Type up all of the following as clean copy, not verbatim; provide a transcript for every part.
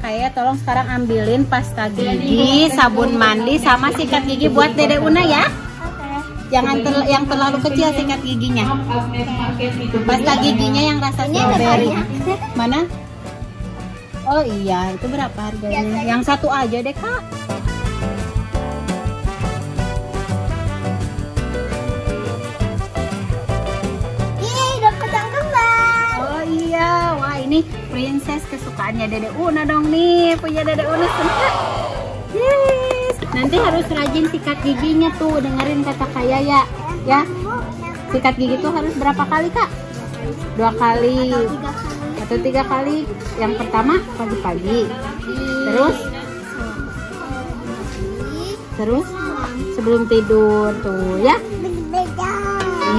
Kayak tolong sekarang ambilin pasta gigi, sabun mandi, sama sikat gigi buat Dede Una ya. Jangan yang terlalu kecil sikat giginya. Pasta giginya yang rasa strawberry. Mana? Oh iya, itu berapa harganya? Yang satu aja deh Kak. Ini princess kesukaannya Dede Una dong nih, punya Dede Una semua. Yes. Nanti harus rajin sikat giginya tuh, dengerin kata Kak Yaya ya. Sikat gigi tuh harus berapa kali Kak? 2 kali atau 3 kali. Yang pertama pagi-pagi, terus sebelum tidur tuh ya.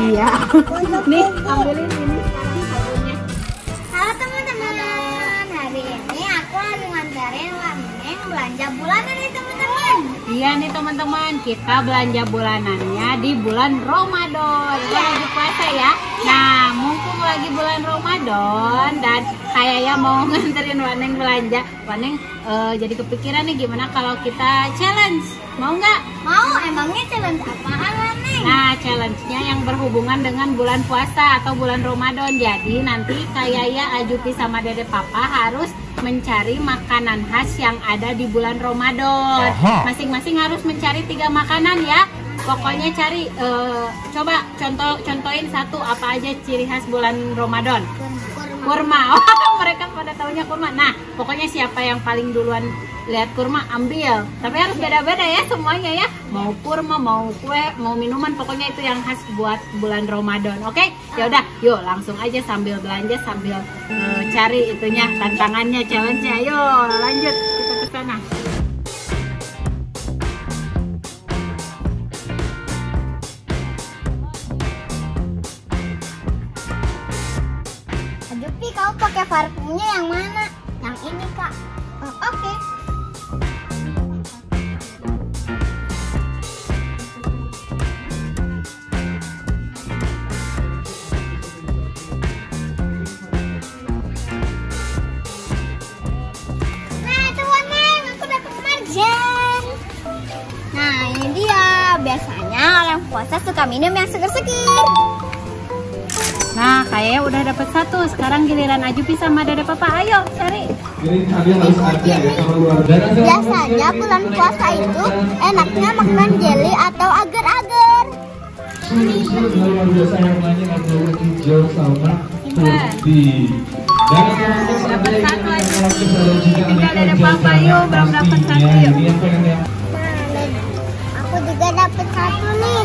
Iya. Nih ambilin ini. Belanja bulanan nih teman-teman. Iya nih teman-teman, kita belanja bulanannya di bulan Ramadan. Lagi puasa ya. Nah, mumpung lagi bulan Ramadan dan kayaknya mau nganterin Waneng belanja. Waneng jadi kepikiran nih gimana kalau kita challenge. Mau nggak? Mau. Emangnya challenge apaan Waneng? Nah, challenge-nya yang berhubungan dengan bulan puasa atau bulan Ramadan. Jadi nanti kayaknya Ajupi sama Dede Papa harus mencari makanan khas yang ada di bulan Ramadan. Masing-masing harus mencari 3 makanan ya. Pokoknya cari, coba contohin satu apa aja ciri khas bulan Ramadan. Kurma. Oh, mereka pada taunya kurma. Nah, pokoknya siapa yang paling duluan lihat kurma ambil. Tapi harus beda-beda ya semuanya ya. Mau kurma, mau kue, mau minuman, pokoknya itu yang khas buat bulan Ramadan. Oke? Ya udah, yuk langsung aja sambil belanja sambil cari itunya, tantangannya, challenge-nya. Ayo, lanjut kita ke sana. Ajupi, kau pakai parfumnya yang mana? Yang ini Kak. Oke. Nah, ini dia. Biasanya orang puasa suka minum yang seger-seger. Nah, kayaknya udah dapet 1. Sekarang giliran Ajupi sama Dede Papa. Ayo, cari. Biasanya bulan puasa itu enaknya makan jelly atau agar-agar. Dapat 1 aja. Tinggal Dede Papa, yuk. Belum dapat 1 yuk. Aku juga dapat 1 nih.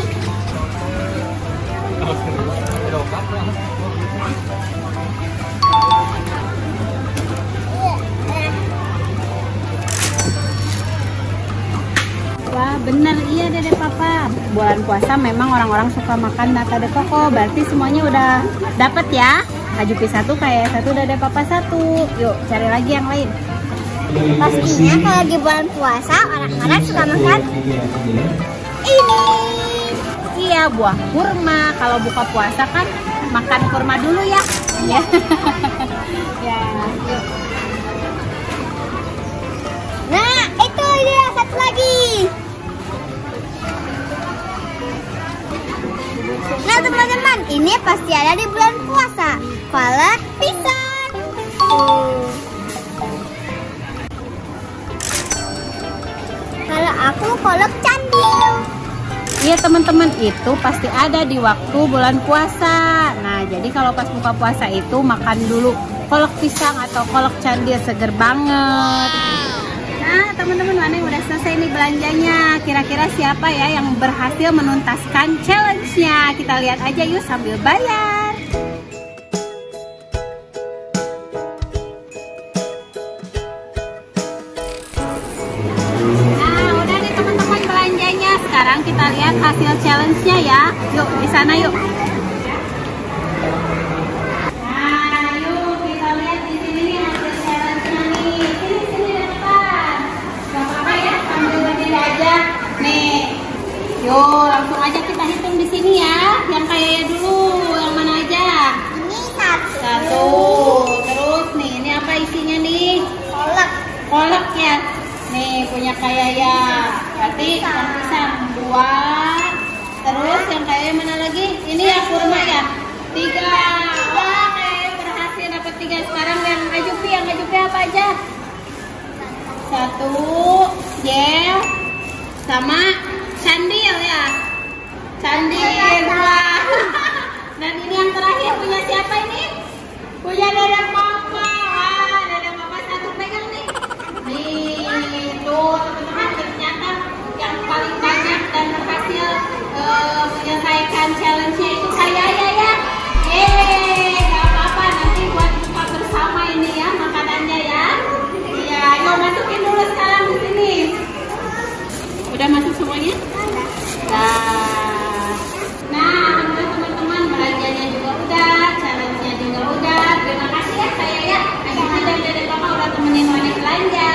Wah, bener iya Dede Papa. Bulan puasa memang orang-orang suka makan nata de coco. Berarti semuanya udah dapat ya. Ajupi 1, kayak 1, Dede Papa 1. Yuk, cari lagi yang lain. Pastinya kalau di bulan puasa orang-orang suka makan ini. Iya, buah kurma. Kalau buka puasa kan makan kurma dulu ya. Ya. Ya, yuk. Nah, itu dia 1 lagi. Nah teman-teman, ini pasti ada di bulan puasa. Kolak pisang. Kalau aku kolak candil. Iya teman-teman, itu pasti ada di waktu bulan puasa. Nah, jadi kalau pas buka puasa itu makan dulu kolak pisang atau kolak candil, seger banget. Nah teman-teman, mana yang udah selesai nih belanjanya. Kira-kira siapa ya yang berhasil menuntaskan challenge-nya? Kita lihat aja yuk sambil bayar. Nah udah nih teman-teman belanjanya. Sekarang kita lihat hasil challenge-nya ya. Yuk di sana yuk. Yuk, langsung aja kita hitung di sini ya. Yang kayaknya dulu, yang mana aja? Ini 1. Terus nih, ini apa isinya nih? Kolak. satu gel sama candil ya. Candil. Wah. Dan ini yang terakhir punya siapa ini? Punya Dede Papa. Wah, Dede Papa satu pegang nih. Nih, tuh teman-teman, ternyata yang paling banyak dan berhasil menyelesaikan challenge-nya itu saya ya. Yeay, gak apa-apa, nanti buat buka bersama ini ya makanannya ya. Iya, ayo masukin dulu sekarang di sini. Udah masuk semuanya? Nah, teman-teman, belanjanya juga udah, challenge-nya juga udah. Terima kasih ya saya ya. Ayushi dan Dede Papa udah temenin Wanis belanja.